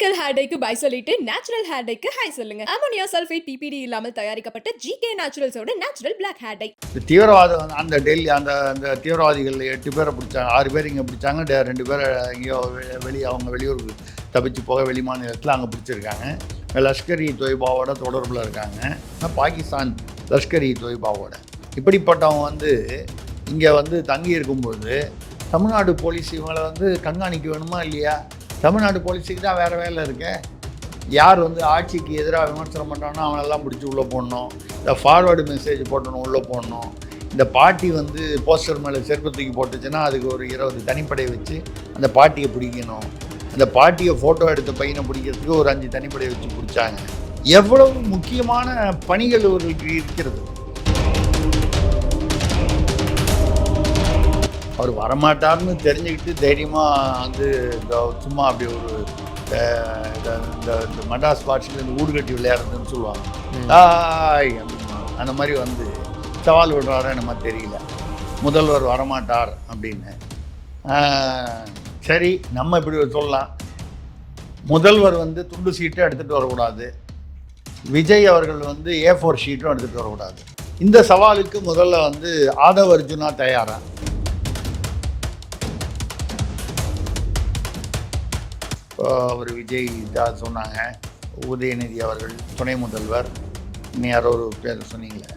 Chemical hair டைக்கு bye சொல்லிட்டு natural hair டைக்கு ஹை சொல்லுங்க. அமோனியா சல்ஃபேட் பிபிடி இல்லாமல் தயாரிக்கப்பட்ட ஜிகே நேச்சுரல்ஸோட நேச்சுரல் பிளாக் ஹேர் டை. தீவிரவாதம் அந்த டெல்லி அந்த தீவிரவாதிகள் 8 பேரை பிடிச்சாங்க, 6 பேர் இங்கே பிடிச்சாங்க, 2 பேரை எங்கேயோ அவங்க வெளியூருக்கு தப்பிச்சு போக வெளி மாநிலத்தில் அங்கே பிடிச்சிருக்காங்க. லஷ்கர்-இ தொய்பாவோட தொடர்பில் இருக்காங்க, பாகிஸ்தான் லஷ்கர்-இ தொய்பாவோட. இப்படிப்பட்டவங்க இங்கே தங்கி இருக்கும்போது தமிழ்நாடு போலீஸ் இவங்களை கண்காணிக்க வேணுமா இல்லையா? தமிழ்நாடு போலீஸுக்கு தான் வேறு வேலை இருக்கு. யார் ஆட்சிக்கு எதிராக விமர்சனம் பண்ணுறானோ அவனெல்லாம் பிடிச்சி உள்ளே போடணும், இந்த ஃபார்வேர்டு மெசேஜ் போட்டணும் உள்ளே போடணும். இந்த பாட்டி போஸ்டர் மேலே செருப்பு தூக்கி போட்டுச்சுன்னா அதுக்கு ஒரு 20 தனிப்படை வச்சு அந்த பாட்டியை பிடிக்கணும். அந்த பாட்டியை ஃபோட்டோ எடுத்த பையனை பிடிக்கிறதுக்கு ஒரு 5 தனிப்படை வச்சு பிடிச்சாங்க. எவ்வளவு முக்கியமான பணிகள் அவர்களுக்கு இருக்கிறது. அவர் வரமாட்டார்னு தெரிஞ்சுக்கிட்டு தைரியமாக சும்மா அப்படி ஒரு இந்த மடாஸ் பாட்சியில் ஊடு கட்டி விளையாடுறதுன்னு சொல்லுவாங்க. அந்த மாதிரி சவால் விடுறாரு நம்ம தெரியல. முதல்வர் வரமாட்டார் அப்படின்னு. சரி, நம்ம இப்படி சொல்லலாம், முதல்வர் துண்டு சீட்டும் எடுத்துகிட்டு வரக்கூடாது, விஜய் அவர்கள் A4 ஷீட்டும் எடுத்துகிட்டு வரக்கூடாது. இந்த சவாலுக்கு முதல்ல ஆதவ் அர்ஜுனா தயாரா? அவர் விஜய் தான் சொன்னாங்க, உதயநிதி அவர்கள் துணை முதல்வர், இன்னும் யாரோ ஒரு பேர் சொன்னீங்களே,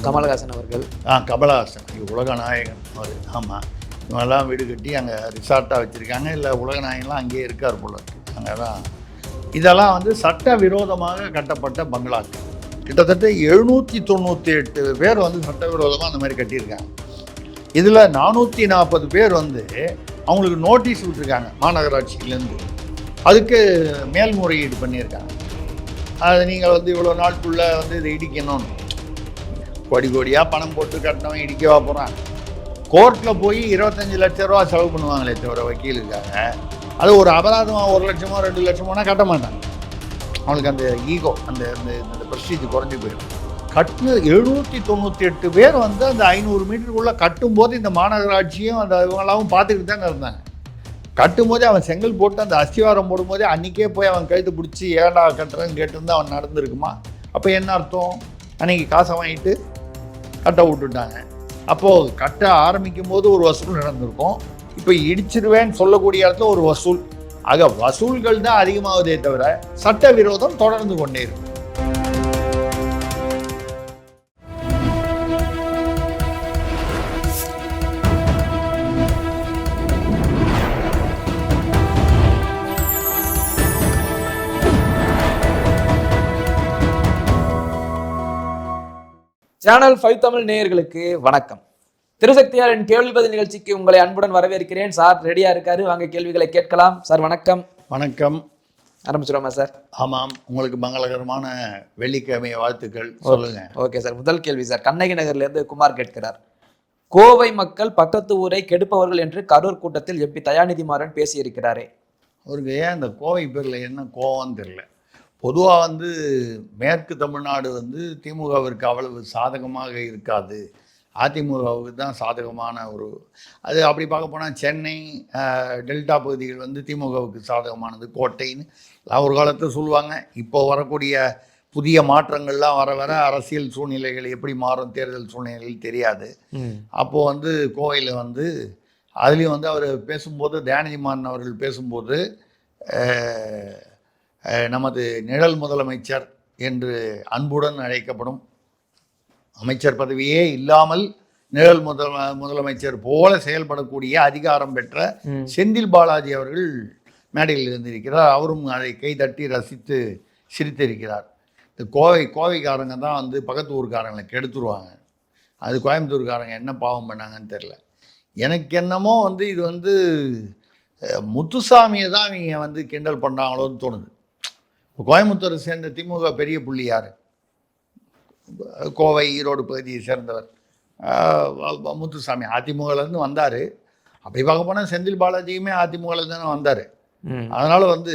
கமலஹாசன் அவர்கள். கமலஹாசன் உலக நாயகன் அவர். ஆமாம், இவங்கெல்லாம் வீடு கட்டி அங்கே ரிசார்ட்டாக வச்சுருக்காங்க. இல்லை உலக நாயகன்லாம் அங்கேயே இருக்கார் போல இருக்கு. அங்கே தான் இதெல்லாம் சட்ட விரோதமாக கட்டப்பட்ட பங்களாக்கள். கிட்டத்தட்ட 798 பேர் சட்டவிரோதமாக அந்த மாதிரி கட்டியிருக்காங்க. இதில் 440 பேர் அவங்களுக்கு நோட்டீஸ் விட்டுருக்காங்க மாநகராட்சியிலேருந்து. அதுக்கு மேல்முறையீடு பண்ணியிருக்காங்க. அது நீங்கள் இவ்வளோ நாளுக்குள்ளே இதை இடிக்கணும்னு கோடி கோடியாக பணம் போட்டு கட்டினவன் இடிக்கவா போகிறான்? கோர்ட்டில் போய் 25 லட்ச ரூபா செலவு பண்ணுவாங்களே தவிர வக்கீலுக்காக. அது ஒரு அபராதமாக 1 லட்சமோ 2 லட்சமோனா கட்ட மாட்டாங்க. அவங்களுக்கு அந்த ஈகோ, அந்த ப்ரெஸ்டீஜ் குறைஞ்சி போயிடும். கட்டின 798 பேர் அந்த 500 மீட்டருக்குள்ளே கட்டும்போது இந்த மாநகராட்சியும் அந்த இவங்களாவும் பார்த்துக்கிட்டு தானே இருந்தாங்க. கட்டும்போதே அவன் செங்கல் போட்டு அந்த அஸ்திவாரம் போடும்போதே அன்றைக்கே போய் அவன் கழுத்து பிடிச்சி ஏடா கட்டுறேன்னு கேட்டிருந்தா அவன் நடந்திருக்குமா? அப்போ என்ன அர்த்தம்? அன்றைக்கி காசை வாங்கிட்டு கட்ட விட்டுட்டாங்க. அப்போது கட்ட ஆரம்பிக்கும் போது ஒரு வசூல் நடந்திருக்கும். இப்போ இடிச்சிருவேன்னு சொல்லக்கூடிய இடத்துல ஒரு வசூல். ஆக வசூல்கள் தான் அதிகமாகுதே தவிர சட்ட விரோதம் தொடர்ந்து கொண்டே இருக்கும். சேனல் 5 தமிழ் நேயர்களுக்கு வணக்கம். திருசக்தியாரின் கேள்வி பதில் நிகழ்ச்சிக்கு உங்களை அன்புடன் வரவேற்கிறேன். சார் ரெடியா இருக்காரு, வாங்க கேள்விகளை கேட்கலாம். சார் வணக்கம். வணக்கம். ஆரம்பிச்சிடுமா சார்? ஆமாம், உங்களுக்கு மங்களகரமான வெள்ளிக்கிழமை வாழ்த்துக்கள். சொல்லுங்க. ஓகே சார், முதல் கேள்வி சார், கண்ணகி நகர்ல இருந்து குமார் கேட்கிறார். கோவை மக்கள் பக்கத்து ஊரை கெடுப்பவர்கள் என்று கரூர் கூட்டத்தில் MP தயாநிதி மாறன் பேசியிருக்கிறாரே, அவருக்கு ஏன் அந்த கோவை பேரில் என்ன கோவம்னு தெரியல. பொதுவாக மேற்கு தமிழ்நாடு திமுகவிற்கு அவ்வளவு சாதகமாக இருக்காது, அதிமுகவுக்கு தான் சாதகமான ஒரு அது. அப்படி பார்க்க போனால் சென்னை டெல்டா பகுதிகள் திமுகவுக்கு சாதகமானது, கோட்டைன்னு ஒரு காலத்தில் சொல்லுவாங்க. இப்போ வரக்கூடிய புதிய மாற்றங்கள்லாம் வர வர அரசியல் சூழ்நிலைகள் எப்படி மாறும், தேர்தல் சூழ்நிலைகள் தெரியாது. அப்போது கோவையில் அதுலேயும் அவர் பேசும்போது, தயாநிதி மாறன் அவர்கள் பேசும்போது, நமது நிழல் முதலமைச்சர் என்று அன்புடன் அழைக்கப்படும், அமைச்சர் பதவியே இல்லாமல் நிழல் முதலமைச்சர் போல செயல்படக்கூடிய அதிகாரம் பெற்ற செந்தில் பாலாஜி அவர்கள் மேடையில் இருந்திருக்கிறார். அவரும் அதை கைதட்டி ரசித்து சிரித்திருக்கிறார். இந்த கோவைக்காரங்க தான் பக்கத்து ஊருக்காரங்களை கெடுத்துருவாங்க. அது கோயம்புத்தூர்காரங்க என்ன பாவம் பண்ணாங்கன்னு தெரில. எனக்கு என்னமோ இது முத்துசாமியை தான் இவங்க கிண்டல் பண்ணுறாங்களோன்னு தோணுது. கோயம்புத்தூரை சேர்ந்த திமுக பெரிய புள்ளி யார்? கோவை ஈரோடு பகுதியை சேர்ந்தவர் முத்துசாமி. அதிமுகலேருந்து வந்தார். அப்படி பார்க்க போனால் செந்தில் பாலாஜியுமே அதிமுகலேருந்து தானே வந்தார். அதனால் அந்த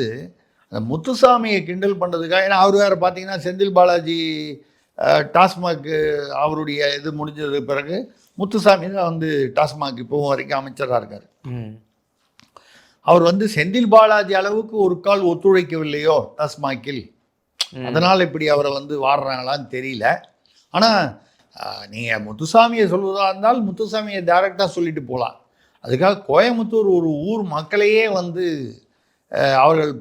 முத்துசாமியை கிண்டல் பண்ணுறதுக்காக, ஏன்னா அவர் வேறு பார்த்தீங்கன்னா செந்தில் பாலாஜி டாஸ்மாக் அவருடைய இது முடிஞ்சது பிறகு முத்துசாமி தான் டாஸ்மாக் இப்போவும் வரைக்கும் அமைச்சராக இருக்கார். அவர் வந்து செந்தில் பாலாஜி அளவுக்கு ஒரு கால் ஒத்துழைக்கவில்லையோ டாஸ்மாகில், அதனால் இப்படி அவரை வந்து வாடுறாங்களான்னு தெரியல. ஆனால் நீங்கள் முத்துசாமியை சொல்வதா இருந்தால் முத்துசாமியை டைரெக்டாக சொல்லிட்டு போகலாம். அதுக்காக கோயம்புத்தூர் ஒரு ஊர் மக்களையே வந்து அவர்கள்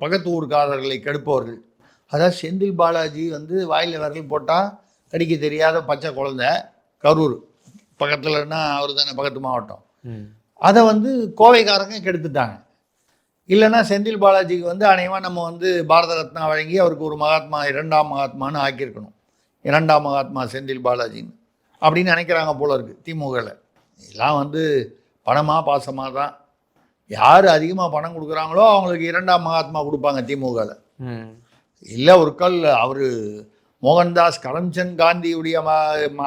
பக்கத்து ஊர்காரர்களை கெடுப்பவர்கள். அதாவது செந்தில் பாலாஜி வந்து வாயில் விரல் போட்டால் கடிக்க தெரியாத பச்சை குழந்தை, கரூர் பக்கத்துலன்னா அவர் தானே பக்கத்து மாவட்டம், அதை வந்து கோவைக்காரங்க கெடுத்துட்டாங்க. இல்லைன்னா செந்தில் பாலாஜிக்கு வந்து அநேகமாக நம்ம வந்து பாரத ரத்னா வழங்கி அவருக்கு ஒரு மகாத்மா, 2ஆம் மகாத்மான்னு ஆக்கியிருக்கணும். 2ஆம் மகாத்மா செந்தில் பாலாஜின்னு அப்படின்னு நினைக்கிறாங்க போல இருக்குது திமுகவில். இதெல்லாம் வந்து பணமாக பாசமாக தான். யார் அதிகமாக பணம் கொடுக்குறாங்களோ அவங்களுக்கு 2ஆம் மகாத்மா கொடுப்பாங்க திமுகவில். இல்லை ஒரு கால் அவர் மோகன்தாஸ் கரம்சந்த் காந்தியுடைய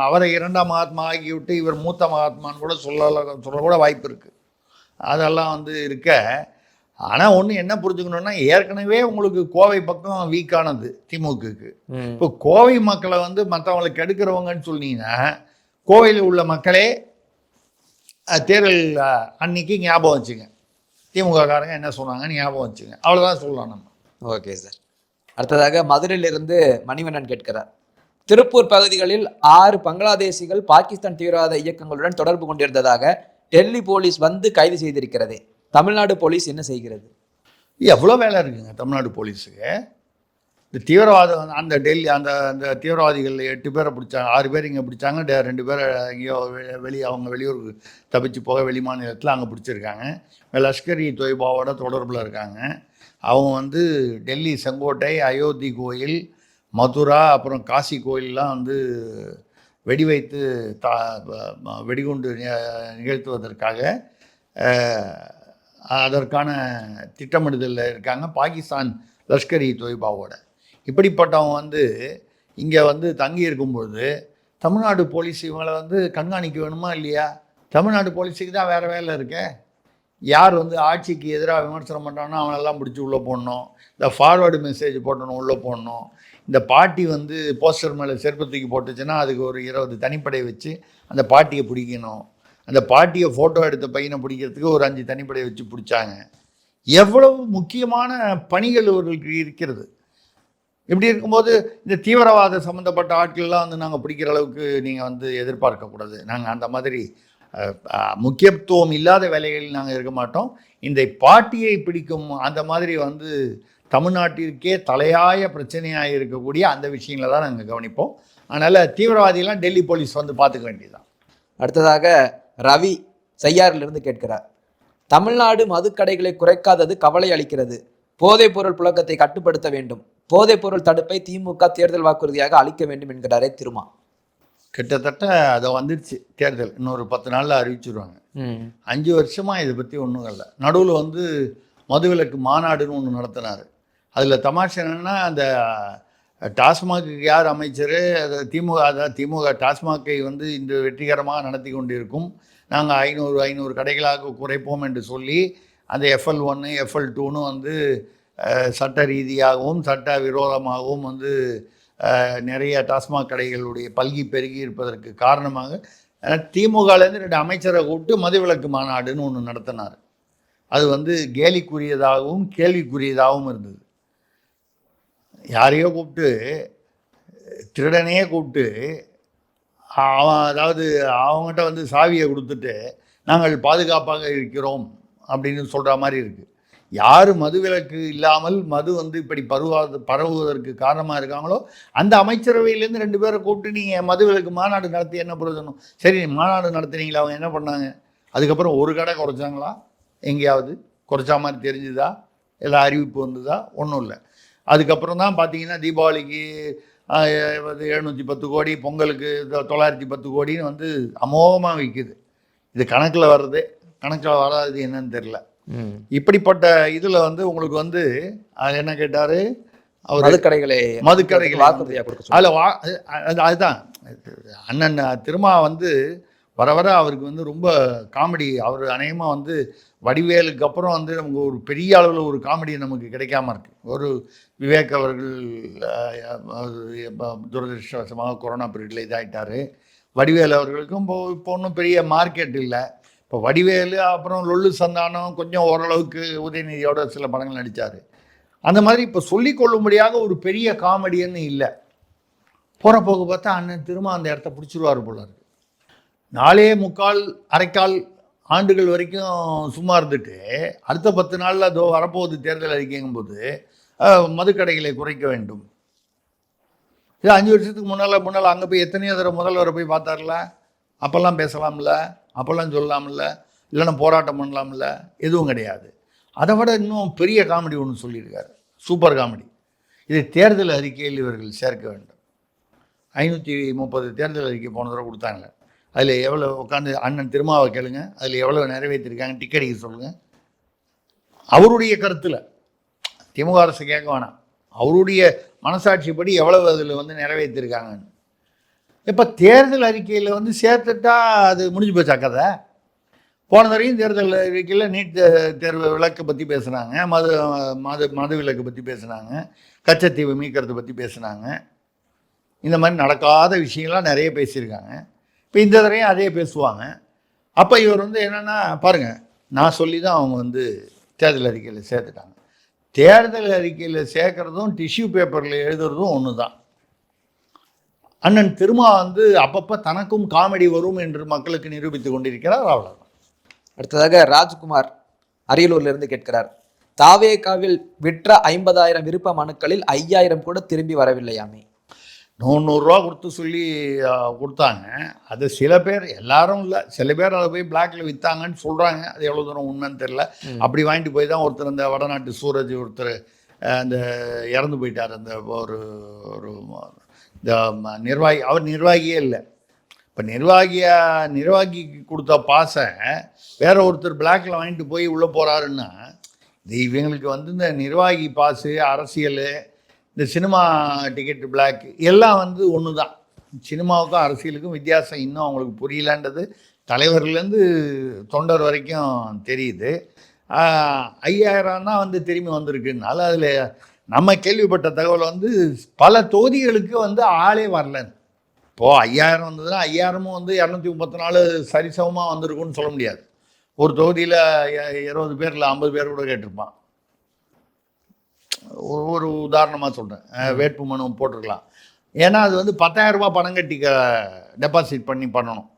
அவரை 2ஆம் மகாத்மா ஆக்கிவிட்டு இவர் மூத்த மகாத்மான்னு கூட சொல்ல வாய்ப்பு இருக்குது. அதெல்லாம் வந்து இருக்க. ஆனால் ஒன்று என்ன புரிஞ்சுக்கணுன்னா, ஏற்கனவே உங்களுக்கு கோவை பக்கம் வீக்கானது திமுகவுக்கு. இப்போ கோவை மக்களை வந்து மற்றவங்களை கெடுக்கிறவங்கன்னு சொன்னீங்கன்னா, கோவையில் உள்ள மக்களே தேர்தல் அன்னைக்கு ஞாபகம் வச்சுங்க, திமுககாரங்க என்ன சொன்னாங்கன்னு ஞாபகம் வச்சுங்க. அவ்வளோதான் சொல்லலாம் நம்ம. Okay sir. அடுத்ததாக மதுரையிலிருந்து மணிவண்ணன் கேட்கிறார், திருப்பூர் பகுதிகளில் 6 பங்களாதேசிகள் பாகிஸ்தான் தீவிரவாத இயக்கங்களுடன் தொடர்பு கொண்டிருந்ததாக டெல்லி போலீஸ் வந்து கைது செய்திருக்கிறது. தமிழ்நாடு போலீஸ் என்ன செய்கிறது? எவ்வளோ வேலை இருக்குங்க தமிழ்நாடு போலீஸுக்கு. இந்த தீவிரவாதம் அந்த டெல்லி அந்த தீவிரவாதிகள் 8 பேரை பிடிச்சாங்க, 6 பேர் இங்கே பிடிச்சாங்க, 2 பேரை எங்கேயோ அவங்க வெளியூருக்கு தப்பிச்சு போக வெளி மாநிலத்தில் அங்கே பிடிச்சிருக்காங்க. லஷ்கர் இ தொய்பாவோட தொடர்பில் இருக்காங்க. அவங்க வந்து டெல்லி செங்கோட்டை, அயோத்தி கோயில், மதுரா, அப்புறம் காசி கோயிலெலாம் வந்து வெடி வைத்து வெடிகுண்டு நிகழ்த்துவதற்காக அதற்கான திட்டமிடுதலில் இருக்காங்க பாகிஸ்தான் லஷ்கர் இ தொய்பாவோட. இப்படிப்பட்டவங்க வந்து இங்கே வந்து தங்கி இருக்கும்பொழுது தமிழ்நாடு போலீஸ் இவங்களை வந்து கண்காணிக்க வேணுமா இல்லையா? தமிழ்நாடு போலீஸுக்கு தான் வேறு வேலை இருக்கே. யார் வந்து ஆட்சிக்கு எதிராக விமர்சனம் பண்ணுறான்னா அவனெல்லாம் பிடிச்சி உள்ளே போடணும், இந்த ஃபார்வேர்டு மெசேஜ் போட்டணும் உள்ளே போடணும், இந்த பாட்டி வந்து போஸ்டர் மேலே செருப்பு தூக்கி போட்டுச்சுன்னா அதுக்கு ஒரு 20 தனிப்படை வச்சு அந்த பாட்டியை பிடிக்கணும், அந்த பாட்டியை ஃபோட்டோ எடுத்த பையனை பிடிக்கிறதுக்கு ஒரு 5 தனிப்படை வச்சு பிடிச்சாங்க. எவ்வளவு முக்கியமான பணிகள் இவர்களுக்கு இருக்கிறது. இப்படி இருக்கும்போது இந்த தீவிரவாத சம்மந்தப்பட்ட ஆட்கள்லாம் வந்து நாங்கள் பிடிக்கிற அளவுக்கு நீங்கள் வந்து எதிர்பார்க்கக்கூடாது. நாங்கள் அந்த மாதிரி முக்கியத்துவம் இல்லாத வேலைகளில் நாங்கள் இருக்க மாட்டோம். இந்த பாட்டியை பிடிக்கும் அந்த மாதிரி வந்து தமிழ்நாட்டிற்கே தலையாய பிரச்சனையாக இருக்கக்கூடிய அந்த விஷயங்களை தான் நாங்கள் கவனிப்போம். அதனால் தீவிரவாதிகள்லாம் டெல்லி போலீஸ் வந்து பார்த்துக்க வேண்டியதுதான். அடுத்ததாக ரவி செய்யாறிலிருந்து கேட்கிறார், தமிழ்நாடு மதுக்கடைகளை குறைக்காதது கவலை அளிக்கிறது. போதைப் பொருள் புழக்கத்தை கட்டுப்படுத்த வேண்டும். போதைப் பொருள் தடுப்பை திமுக தேர்தல் வாக்குறுதியாக அளிக்க வேண்டும் என்கிறாரே திருமா. கிட்டத்தட்ட அதை வந்துடுச்சு தேர்தல், இன்னொரு 10 நாளில் அறிவிச்சிருவாங்க. 5 வருஷமாக இதை பற்றி ஒன்றும் இல்லை. நடுவில் வந்து மதுவிலக்கு மாநாடுன்னு ஒன்று நடத்தினார். அதில் தமாஷ் என்னென்னா, அந்த டாஸ்மாக்கு யார் அமைச்சர், திமுக டாஸ்மாகை வந்து இன்று வெற்றிகரமாக நடத்தி கொண்டிருக்கும், நாங்கள் 500 கடைகளாக குறைப்போம் என்று சொல்லி அந்த FL1 FL2ன்னு வந்து சட்ட ரீதியாகவும் சட்ட விரோதமாகவும் வந்து நிறைய டாஸ்மாக் கடைகளுடைய பல்கி பெருகி இருப்பதற்கு காரணமாக திமுகலேருந்து 2 அமைச்சரை கூப்பிட்டு மதுவிலக்கு மாநாடுன்னு ஒன்று நடத்தினார். அது வந்து கேலிக்குரியதாகவும் கேள்விக்குரியதாகவும் இருந்தது. யாரையோ கூப்பிட்டு, திருடனையே கூப்பிட்டு அதாவது அவங்ககிட்ட வந்து சாவியை கொடுத்துட்டு நாங்கள் பாதுகாப்பாக இருக்கிறோம் அப்படின்னு சொல்கிற மாதிரி இருக்குது. யார் மதுவிலக்கு இல்லாமல் மது வந்து இப்படி பரவுவதற்கு காரணமாக இருக்காங்களோ அந்த அமைச்சரவையிலேருந்து 2 பேரை கூப்பிட்டு நீங்கள் மதுவிலக்கு மாநாடு நடத்தி என்ன பிரயோஜனம்? சரி, மாநாடு நடத்துனீங்களா, அவங்க என்ன பண்ணாங்க? அதுக்கப்புறம் ஒரு கடை குறைச்சாங்களா? எங்கேயாவது குறைச்சா மாதிரி தெரிஞ்சுதா? எல்லாம் அறிவிப்பு வந்ததா? ஒன்றும் இல்லை. அதுக்கப்புறம் தான் பார்த்தீங்கன்னா தீபாவளிக்கு 710 கோடி, பொங்கலுக்கு 910 கோடின்னு வந்து அமோகமாக விற்குது. இது கணக்கில் வர்றது, கணக்கில் வராது என்னன்னு தெரில. இப்படிப்பட்ட இதில் வந்து உங்களுக்கு வந்து அது என்ன கேட்டார், அவர் மதுக்கடைகளை அதில் அதுதான் அண்ணன் திருமா வந்து வர வர அவருக்கு வந்து ரொம்ப காமெடி. அவர் அநேகமாக வந்து வடிவேலுக்கு அப்புறம் வந்து நமக்கு ஒரு பெரிய அளவில் ஒரு காமெடி நமக்கு கிடைக்காம இருக்குது. ஒரு விவேக் அவர்கள் துரதிருஷ்டவசமாக கொரோனா பீரியடில் இதாகிட்டார். வடிவேல் அவர்களுக்கும் இப்போ ஒன்றும் பெரிய மார்க்கெட் இல்லை. இப்போ வடிவேலு அப்புறம் லொல்லு சந்தானம் கொஞ்சம் ஓரளவுக்கு உதயநிதியோட சில படங்கள் நடித்தார். அந்த மாதிரி இப்போ சொல்லிக்கொள்ளும்படியாக ஒரு பெரிய காமெடியன்னு இல்லை. போகிற போக பார்த்தா அண்ணன் திரும்ப அந்த இடத்த பிடிச்சிருவார் போல இருக்கு. 4.25 அரைக்கால் ஆண்டுகள் வரைக்கும் சும்மா இருந்துட்டு அடுத்த 10 நாளில் அதோ வரப்போகுது தேர்தல் அறிக்கைங்கும்போது மதுக்கடைகளை குறைக்க வேண்டும். இது 5 வருஷத்துக்கு முன்னால் அங்கே போய் எத்தனையோ தடவை முதல்வரை போய் பார்த்தார்ல, அப்போல்லாம் பேசலாம்ல, அப்போல்லாம் சொல்லலாம்ல, இல்லைன்னா போராட்டம் பண்ணலாம்ல, எதுவும் கிடையாது. அதை விட இன்னும் பெரிய காமெடி ஒன்று சொல்லியிருக்காரு, சூப்பர் காமெடி. இதை தேர்தல் அறிக்கையில் இவர்கள் சேர்க்க வேண்டும். 530 தேர்தல் அறிக்கை போன தடவை கொடுத்தாங்க. அதில் எவ்வளோ உட்காந்து அண்ணன் திருமாவை கேளுங்க, அதில் எவ்வளோ நிறைவேற்றிருக்காங்க டிக்கெட் அடிக்க சொல்லுங்கள். அவருடைய கருத்தில் திமுக அரசு கேட்க வேணாம், அவருடைய மனசாட்சிப்படி எவ்வளவு அதில் வந்து நிறைவேற்றிருக்காங்கன்னு. இப்போ தேர்தல் அறிக்கையில் வந்து சேர்த்துட்டா அது முடிஞ்சு போச்சா கதை? போன தடவையும் தேர்தல் அறிக்கையில் நீட் தேர்வு விலக்கு பற்றி பேசுனாங்க, மது விலக்கு பற்றி பேசுனாங்க, கச்சத்தீவு மீட்கிறத பற்றி பேசுனாங்க. இந்த மாதிரி நடக்காத விஷயங்கள்லாம் நிறைய பேசியிருக்காங்க. இப்போ இந்த தடவையும் அதே பேசுவாங்க. அப்போ இவர் வந்து என்னென்னா பாருங்கள், நான் சொல்லி தான் அவங்க வந்து தேர்தல் அறிக்கையில் சேர்த்துட்டாங்க. தேர்தல் அறிக்கையில் சேர்க்குறதும் டிஷ்யூ பேப்பரில் எழுதுறதும் ஒன்று தான். அண்ணன் திருமா வந்து அப்பப்போ தனக்கும் காமெடி வரும் என்று மக்களுக்கு நிரூபித்து கொண்டிருக்கிறார். அவ்வளோதான். அடுத்ததாக ராஜ்குமார் அரியலூர்லேருந்து கேட்கிறார், தாவேகாவில் விற்ற 50,000 விருப்ப மனுக்களில் 5,000 கூட திரும்பி வரவில்லையாமே. 100 ரூபா கொடுத்து சொல்லி கொடுத்தாங்க. அது சில பேர், எல்லாரும் இல்லை, சில பேர் அதை போய் பிளாக்ல விற்றாங்கன்னு சொல்கிறாங்க. அது எவ்வளோ தூரம் உண்மைன்னு தெரில. அப்படி வாங்கிட்டு போய் தான் ஒருத்தர், இந்த வடநாட்டு சூரஜ் ஒருத்தர் அந்த இறந்து போயிட்டார். அந்த ஒரு இந்த நிர்வாகி, அவர் நிர்வாகியே இல்லை. இப்போ நிர்வாகிக்கு கொடுத்த பாசை வேற ஒருத்தர் பிளாக்ல வாங்கிட்டு போய் உள்ளே போகிறாருன்னா, இது இவங்களுக்கு வந்து இந்த நிர்வாகி பாசு, அரசியல், இந்த சினிமா டிக்கெட்டு பிளாக் எல்லாம் வந்து ஒன்று தான். சினிமாவுக்கும் அரசியலுக்கும் வித்தியாசம் இன்னும் அவங்களுக்கு புரியலன்றது தலைவர்லேருந்து தொண்டர் வரைக்கும் தெரியுது. 5,000 தான் வந்து திரும்பி வந்திருக்குனால அதில் நம்ம கேள்விப்பட்ட தகவல் வந்து பல தொகுதிகளுக்கு வந்து ஆளே வரலன்னு. இப்போது 5,000 வந்ததுன்னா 5,000 வந்து 234 சரிசமமாக வந்திருக்குன்னு சொல்ல முடியாது. ஒரு தொகுதியில் 20 பேர் இல்லை 50 பேர் கூட கேட்டிருப்பான். ஒரு உதாரணமாக சொல்கிறேன், வேட்பு மனு போட்டிருக்கலாம். ஏன்னா அது வந்து 10,000 ரூபா பணம் கட்டி டெபாசிட் பண்ணணும்.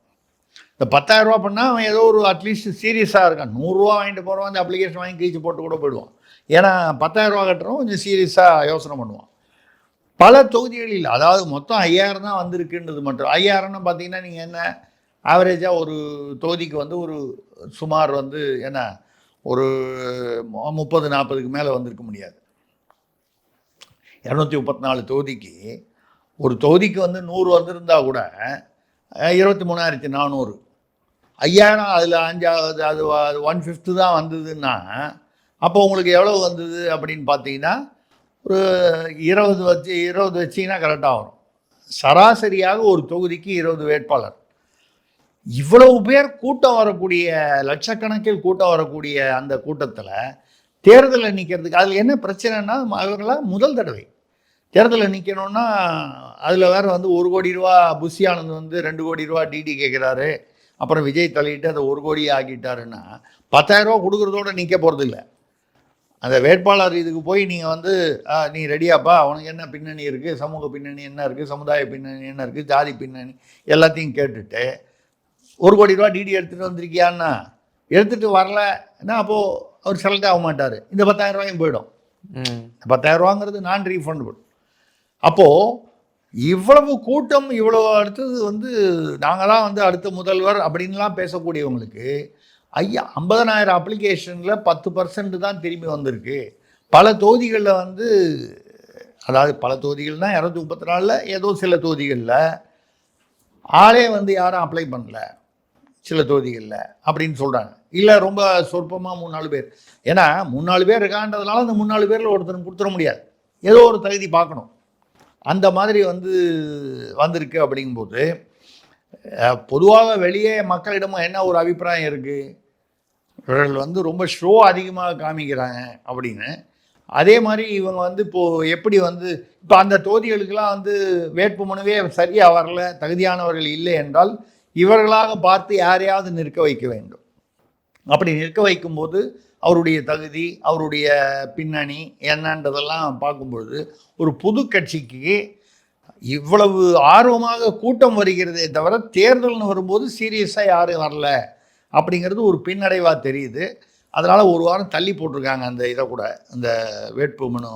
இந்த 10,000 ரூபா பண்ணால் அவன் ஏதோ ஒரு அட்லீஸ்ட் சீரியஸாக இருக்கான். 100 ரூபா வாங்கிட்டு போகிறவன் அந்த அப்ளிகேஷன் வாங்கி கழிச்சு போட்டு கூட போயிடுவான். ஏன்னா 10,000 ரூபா கட்டுறவன் கொஞ்சம் சீரியஸாக யோசனை பண்ணுவான். பல தொகுதிகளில் அதாவது மொத்தம் 5,000 தான் வந்திருக்குன்றது மட்டும். 5,000ன்னு பார்த்தீங்கன்னா நீங்கள் என்ன ஆவரேஜாக ஒரு தொகுதிக்கு வந்து ஒரு சுமார் வந்து என்ன ஒரு 30-40க்கு மேலே வந்திருக்க முடியாது. 234 தொகுதிக்கு ஒரு தொகுதிக்கு வந்து 100 வந்திருந்தா கூட 23,400. 5,000 அதில் 5 அது 1/5 தான் வந்ததுன்னா அப்போ உங்களுக்கு எவ்வளோ வந்தது அப்படின்னு பார்த்தீங்கன்னா ஒரு 20 வச்சிங்கன்னா கரெக்டாக வரும். சராசரியாக ஒரு தொகுதிக்கு 20 வேட்பாளர். இவ்வளவு பேர் கூட்டம் வரக்கூடிய, லட்சக்கணக்கில் கூட்டம் வரக்கூடிய அந்த கூட்டத்தில் தேர்தலில் நிற்கிறதுக்கு அதில் என்ன பிரச்சனைன்னா, அவர்களாம் முதல் தடவை தேர்தலில் நிற்கணும்னா அதில் வேறு வந்து 1 கோடி ரூபா புஷி ஆனந்த் வந்து 2 கோடி ரூபா டிடி கேட்குறாரு. அப்புறம் விஜய் தலையிட்டு அதை 1 கோடி ஆக்கிட்டாருன்னா 10,000 ரூபா கொடுக்குறதோடு நிற்க போகிறது இல்லை. அந்த வேட்பாளர் இதுக்கு போய் நீங்கள் வந்து நீ ரெடியாப்பா, அவனுக்கு என்ன பின்னணி இருக்குது, சமூக பின்னணி என்ன இருக்குது, சமுதாய பின்னணி என்ன இருக்குது, ஜாதி பின்னணி எல்லாத்தையும் கேட்டுட்டு 1 கோடி ரூபா டிடி எடுத்துகிட்டு வந்திருக்கியான்னா, எடுத்துகிட்டு வரலன்னா அப்போது அவர் செலக்ட் ஆக மாட்டார். இந்த 10,000 ரூபாயும் போயிடும். 10,000 ரூபாங்கிறது நான் ரீஃபண்டபிள். அப்போது இவ்வளவு கூட்டம், இவ்வளோ அடுத்தது வந்து நாங்கள் தான் வந்து அடுத்த முதல்வர் அப்படின்லாம் பேசக்கூடியவங்களுக்கு 50,000 அப்ளிகேஷனில் 10% தான் திரும்பி வந்திருக்கு. பல தொகுதிகளில் வந்து, அதாவது பல தொகுதிகள்னால் 234 ஏதோ சில தொகுதிகளில் ஆளே வந்து யாரும் அப்ளை பண்ணல, சில தொகுதிகளில் அப்படின்னு சொல்கிறாங்க. இல்லை ரொம்ப சொற்பமாக 3-4 பேர். ஏன்னா 3-4 பேர் இருக்கான்றதுனால அந்த 3-4 பேரில் ஒருத்தருக்கு கொடுத்துட முடியாது, ஏதோ ஒரு தகுதி பார்க்கணும். அந்த மாதிரி வந்து வந்திருக்கு. அப்படிங்கும்போது பொதுவாக வெளியே மக்களிடமும் என்ன ஒரு அபிப்பிராயம் இருக்குது, இவர்கள் வந்து ரொம்ப ஷோ அதிகமாக காமிக்கிறாங்க அப்படின்னு. அதே மாதிரி இவங்க வந்து இப்போது எப்படி வந்து இப்போ அந்த தொகுதிகளுக்கெல்லாம் வந்து வேட்பு மனுவே சரியாக வரல, தகுதியானவர்கள் இல்லை என்றால் இவர்களாக பார்த்து யாரையாவது நிற்க வைக்க வேண்டும். அப்படி நிற்க வைக்கும்போது அவருடைய தகுதி, அவருடைய பின்னணி என்னன்றதெல்லாம் பார்க்கும்பொழுது ஒரு புது கட்சிக்கு இவ்வளவு ஆர்வமாக கூட்டம் வருகிறதே தவிர தேர்தல்னு வரும்போது சீரியஸாக யாரும் வரல அப்படிங்கிறது ஒரு பின்னடைவாக தெரியுது. அதனால் ஒரு வாரம் தள்ளி போட்டிருக்காங்க அந்த இதை கூட, அந்த வேட்புமனு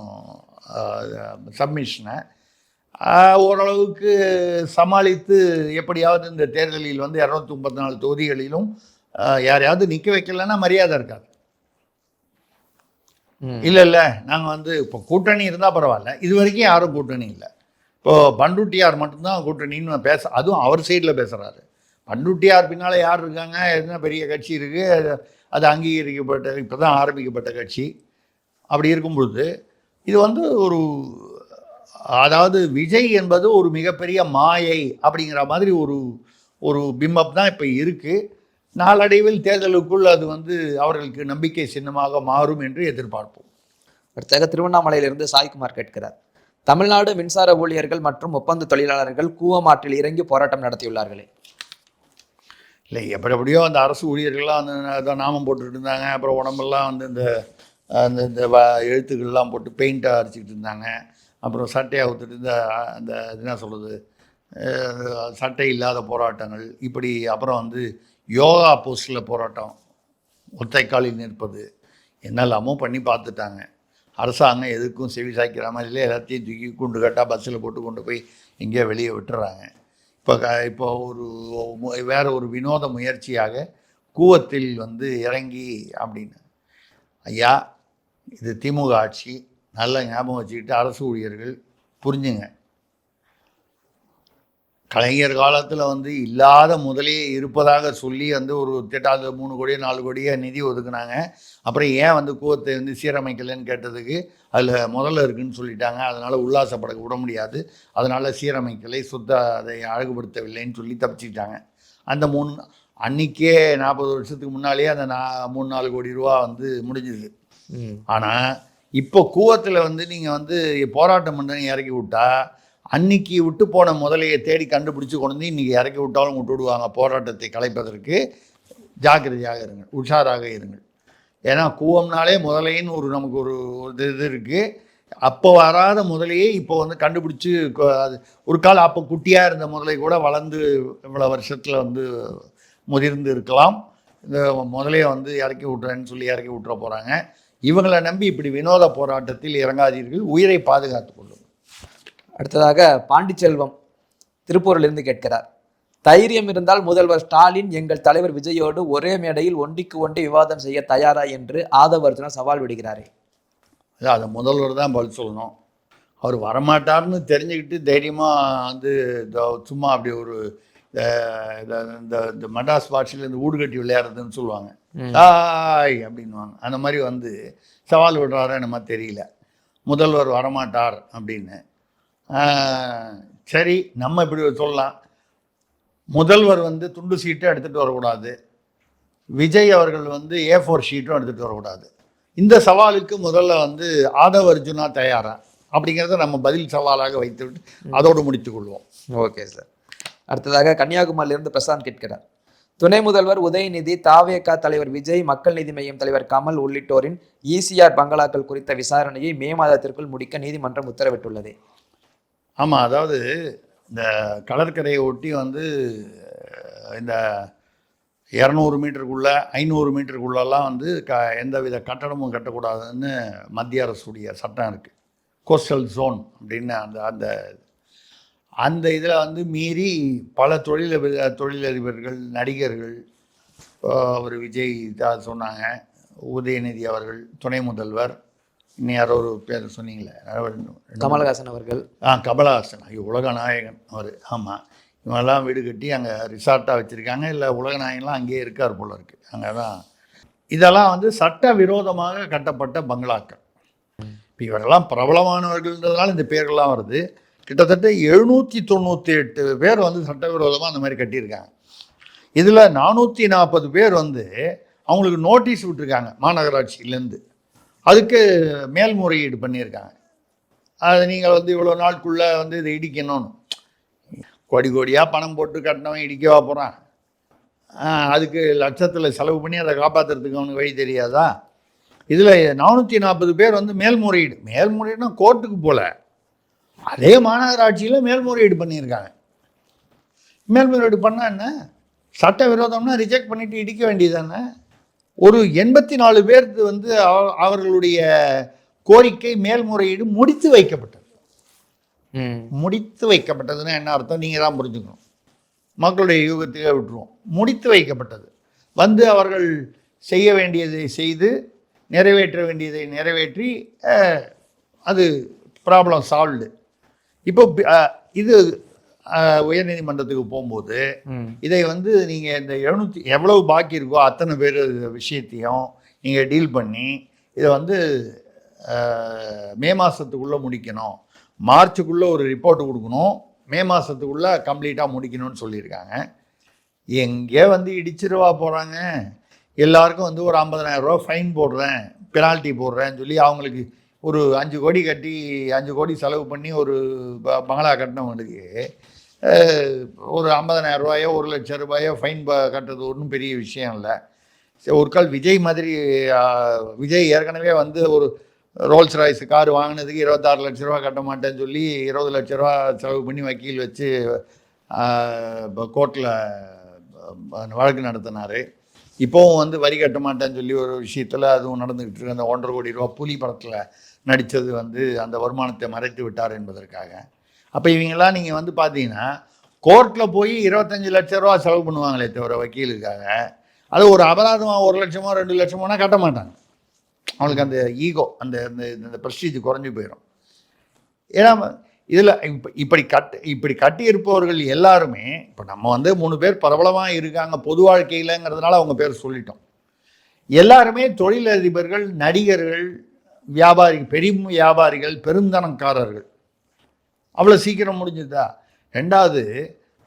சப்மிஷனை. ஓரளவுக்கு சமாளித்து எப்படியாவது இந்த தேர்தலில் வந்து 234 தொகுதிகளிலும் யாரையாவது நிற்க வைக்கலன்னா மரியாதை இருக்காது. இல்லை நாங்கள் வந்து இப்போ கூட்டணி இருந்தால் பரவாயில்ல, இது வரைக்கும் யாரும் கூட்டணி இல்லை. இப்போது பண்ருட்டியார் மட்டும்தான் கூட்டணின்னு அதுவும் அவர் சைடில் பேசுகிறாரு. பண்ருட்டியார் பின்னால் யார் இருக்காங்க, என்ன பெரிய கட்சி இருக்குது, அது அங்கீகரிக்கப்பட்ட இப்போ தான் ஆரம்பிக்கப்பட்ட கட்சி. அப்படி இருக்கும்பொழுது இது வந்து ஒரு, அதாவது விஜய் என்பது ஒரு மிகப்பெரிய மாயை அப்படிங்கிற மாதிரி ஒரு பிம்பம் தான் இப்போ இருக்குது. நாளடைவில் தேர்தலுக்குள் அது வந்து அவர்களுக்கு நம்பிக்கை சின்னமாக மாறும் என்று எதிர்பார்ப்போம். அடுத்ததாக திருவண்ணாமலையிலிருந்து சாய்குமார் கேட்கிறார், தமிழ்நாடு மின்சார ஊழியர்கள் மற்றும் ஒப்பந்த தொழிலாளர்கள் கூவமாற்றில் இறங்கி போராட்டம் நடத்தியுள்ளார்களே. இல்லை, எப்படியோ அந்த அரசு ஊழியர்கள்லாம் அந்த நாமம் போட்டுட்டு இருந்தாங்க. அப்புறம் உடம்பெல்லாம் வந்து இந்த இந்த எழுத்துக்கள்லாம் போட்டு பெயிண்ட்டை அடிச்சுக்கிட்டு இருந்தாங்க. அப்புறம் சட்டையை ஊற்றுட்டு அந்த என்ன சொல்கிறது, சட்டை இல்லாத போராட்டங்கள் இப்படி. அப்புறம் வந்து யோகா போஸ்டில் போராட்டம், ஒத்தைக்காலில் நிற்பது, என்னெல்லாமோ பண்ணி பார்த்துட்டாங்க. அரசாங்கம் எதுக்கும் செவி சாய்க்கிற மாதிரிலே எல்லாத்தையும் தூக்கி குண்டு கட்டாக பஸ்ஸில் போட்டு கொண்டு போய் எங்கேயோ வெளியே விட்டுறாங்க. இப்போ ஒரு வேறு ஒரு வினோத முயற்சியாக கூவத்தில் வந்து இறங்கி அப்படின்னு. ஐயா, இது திமுக ஆட்சி, நல்ல ஞாபகம் வச்சுக்கிட்டு அரசு ஊழியர்கள் புரிஞ்சுங்க. கலைஞர் காலத்தில் வந்து இல்லாத முதலே இருப்பதாக சொல்லி வந்து ஒரு திட்டாத 3 கோடியோ 4 கோடியோ நிதி ஒதுக்குனாங்க. அப்புறம் ஏன் வந்து கூவத்தை வந்து சீரமைக்கலைன்னு கேட்டதுக்கு அதில் முதல்ல இருக்குதுன்னு சொல்லிட்டாங்க. அதனால் உல்லாசப்படகு விட முடியாது, அதனால் சீரமைக்கலை, அதை அழகுபடுத்தவில்லைன்னு சொல்லி தப்பிச்சிக்கிட்டாங்க. அந்த அன்றைக்கே 40 வருஷத்துக்கு முன்னாலேயே அந்த 3-4 கோடி ரூபா வந்து முடிஞ்சுது. ஆனால் இப்போ கூவத்தில் வந்து நீங்கள் வந்து போராட்டம் பண்ணி இறக்கி விட்டா, அன்னைக்கு விட்டு போன முதலையை தேடி கண்டுபிடிச்சி கொண்டு வந்து இன்றைக்கி இறக்கி விட்டாலும் விட்டுவிடுவாங்க. போராட்டத்தை கலைப்பதற்கு ஜாக்கிரதையாக இருங்கள், உஷாராக இருங்கள். ஏன்னா கூவம்னாலே முதலைன்னு நமக்கு ஒரு இது இருக்குது. அப்போ வராத முதலையே இப்போ வந்து கண்டுபிடிச்சி, அது ஒரு காலம் அப்போ குட்டியாக இருந்த முதலை கூட வளர்ந்து இவ்வளோ வருஷத்தில் வந்து முதிர்ந்து இருக்கலாம். இந்த முதலையை வந்து இறக்கி விட்றேன்னு சொல்லி இறக்கி விட்டுற போகிறாங்க. இவங்களை நம்பி இப்படி வினோத போராட்டத்தில் இறங்காதீர்கள், உயிரை பாதுகாத்து கொள்ளுங்கள். அடுத்ததாக பாண்டிச்செல்வம் திருப்பூரிலிருந்து கேட்கிறார், தைரியம் இருந்தால் முதல்வர் ஸ்டாலின் எங்கள் தலைவர் விஜயோடு ஒரே மேடையில் ஒண்டிக்கு ஒண்டி விவாதம் செய்ய தயாரா என்று ஆதவ் அர்ஜுனா சவால் விடுகிறாரே. அதை முதல்வர் தான் பதில் சொல்லணும். அவர் வரமாட்டார்னு தெரிஞ்சுக்கிட்டு தைரியமாக வந்து சும்மா அப்படி ஒரு இந்த மடாஸ் பாட்சியில் இந்த ஊடு கட்டி விளையாடுறதுன்னு சொல்லுவாங்க, ஆய் அப்படின்வாங்க. அந்த மாதிரி வந்து சவால் விடுறாரா என்னமா தெரியல. முதல்வர் வரமாட்டார் அப்படின்னு. சரி, நம்ம இப்படி சொல்லலாம், முதல்வர் வந்து துண்டு சீட்டும் எடுத்துகிட்டு வரக்கூடாது, விஜய் அவர்கள் வந்து A4 ஷீட்டும் எடுத்துகிட்டு வரக்கூடாது. இந்த சவாலுக்கு முதல்ல வந்து ஆதவ் அர்ஜுனா தயாரா அப்படிங்கிறத நம்ம பதில் சவாலாக வைத்துவிட்டு அதோடு முடித்துக் கொள்வோம். Okay sir. அடுத்ததாக கன்னியாகுமரியிலிருந்து பிரசாந்த் கேட்கிறார், துணை முதல்வர் உதயநிதி, தாவேகா தலைவர் விஜய், மக்கள் நீதி மய்யம் தலைவர் கமல் உள்ளிட்டோரின் ECR பங்களாக்கள் குறித்த விசாரணையை மே மாதத்திற்குள் முடிக்க நீதிமன்றம் உத்தரவிட்டுள்ளது. ஆமாம், அதாவது இந்த கடற்கரையை ஒட்டி வந்து இந்த 200 மீட்டருக்குள்ளே 500 மீட்டருக்குள்ளெல்லாம் வந்து எந்தவித கட்டடமும் கட்டக்கூடாதுன்னு மத்திய அரசுடைய சட்டம் இருக்குது. கோஸ்டல் ஜோன் அப்படின்னு அந்த அந்த இதில் வந்து மீறி பல தொழிலதிபர்கள், நடிகர்கள், அவர் விஜய் தான் சொன்னாங்க, உதயநிதி அவர்கள், துணை முதல்வர், இன்னும் யாரோ ஒரு பேர் சொன்னீங்களே, கமலஹாசன் அவர்கள். கமலஹாசன், ஐயோ உலக நாயகன் அவர். ஆமாம், இவங்கெல்லாம் வீடு கட்டி அங்கே ரிசார்ட்டாக வச்சுருக்காங்க. இல்லை, உலக நாயகன்லாம் அங்கேயே இருக்கார் போல இருக்குது. அங்கே தான் இதெல்லாம் வந்து சட்ட விரோதமாக கட்டப்பட்ட பங்களாக்கள். இப்போ இவரெல்லாம் பிரபலமானவர்கள்ன்றதுனால இந்த பேர்கள்லாம் வருது. கிட்டத்தட்ட 798 பேர் வந்து சட்டவிரோதமாக அந்த மாதிரி கட்டியிருக்காங்க. இதில் 440 பேர் வந்து அவங்களுக்கு நோட்டீஸ் விட்டுருக்காங்க மாநகராட்சியிலேருந்து. அதுக்கு மேல்முறையீடு பண்ணியிருக்காங்க. அது நீங்கள் வந்து இவ்வளோ நாளுக்குள்ளே வந்து இதை இடிக்கணும்னு. கோடி கோடியாக பணம் போட்டு கட்டினவன் இடிக்கவா போகிறான்? அதுக்கு லட்சத்தில் செலவு பண்ணி அதை காப்பாற்றுறதுக்கு அவனுக்கு வழி தெரியாதா? இதில் 440 பேர் வந்து மேல்முறையீடுனா கோர்ட்டுக்கு போகல, அதே மாநகராட்சியில் மேல்முறையீடு பண்ணியிருக்காங்க. மேல்முறையீடு பண்ணால் என்ன, சட்டவிரோதம்னா ரிஜெக்ட் பண்ணிவிட்டு இடிக்க வேண்டியதானே. ஒரு 84 பேருக்கு வந்து அவர்களுடைய கோரிக்கை மேல்முறையீடு முடித்து வைக்கப்பட்டது. முடித்து வைக்கப்பட்டதுன்னா என்ன அர்த்தம் நீங்கள் தான் புரிஞ்சுக்கணும், மக்களுடைய யூகத்தையே விட்டுருவோம். முடித்து வைக்கப்பட்டது வந்து அவர்கள் செய்ய வேண்டியதை செய்து நிறைவேற்ற வேண்டியதை நிறைவேற்றி அது ப்ராப்ளம் சால்வ்டு. இப்போ இது உயர்நீதிமன்றத்துக்கு போகும்போது இதை வந்து நீங்கள் இந்த 700 எவ்வளவு பாக்கி இருக்கோ அத்தனை பேர் விஷயத்தையும் நீங்கள் டீல் பண்ணி இதை வந்து மே மாதத்துக்குள்ளே முடிக்கணும், மார்ச்சுக்குள்ளே ஒரு ரிப்போர்ட் கொடுக்கணும், மே மாதத்துக்குள்ளே கம்ப்ளீட்டாக முடிக்கணும்னு சொல்லியிருக்காங்க. எங்கே வந்து இடிச்சிருவா போகிறாங்க, எல்லாருக்கும் வந்து ஒரு 50,000 ரூபா ஃபைன் போடுறேன், பெனால்ட்டி போடுறேன்னு சொல்லி அவங்களுக்கு ஒரு 5 கோடி கட்டி 5 கோடி செலவு பண்ணி ஒரு பங்களா கட்டினவங்களுக்கு ஒரு 50,000 ரூபாயோ 1,00,000 ரூபாயோ ஃபைன் கட்டுறது ஒன்றும் பெரிய விஷயம் இல்லை. ஒரு கால் விஜய் மாதிரி விஜய் ஏற்கனவே வந்து ஒரு ரோல்ஸ் ராய்ஸ் கார் வாங்கினதுக்கு 26 லட்ச ரூபா கட்ட மாட்டேன்னு சொல்லி 20 லட்ச ரூபா செலவு பண்ணி வக்கீல் வச்சு கோர்ட்டில் வழக்கு நடத்தினார். இப்போவும் வந்து வரி கட்ட மாட்டேன்னு சொல்லி ஒரு விஷயத்தில் அதுவும் நடந்துக்கிட்டு இருக்கு. அந்த 1.5 கோடி ரூபா புலி படத்தில் நடித்தது வந்து அந்த வருமானத்தை மறைத்து விட்டார் என்பதற்காக. அப்போ இவங்கெல்லாம் நீங்கள் வந்து பார்த்தீங்கன்னா கோர்ட்டில் போய் 25 லட்ச ரூபா செலவு பண்ணுவாங்களே தவிர வக்கீலுக்காக, அது ஒரு அபராதமாக 1 லட்சமோ 2 லட்சமோனா கட்ட மாட்டாங்க. அவங்களுக்கு அந்த ஈகோ அந்த ப்ரெஸ்டீஜ் குறைஞ்சி போயிடும். ஏன்னா இதில் இப்படி கட்டியிருப்பவர்கள் எல்லாருமே இப்போ நம்ம வந்து 3 பேர் பிரபலமாக இருக்காங்க பொது வாழ்க்கையிலங்கிறதுனால அவங்க பேர் சொல்லிட்டோம். எல்லாருமே தொழிலதிபர்கள், நடிகர்கள், பெரும் வியாபாரிகள், பெருந்தனக்காரர்கள். அவ்வளோ சீக்கிரம் முடிஞ்சுதா? 2வது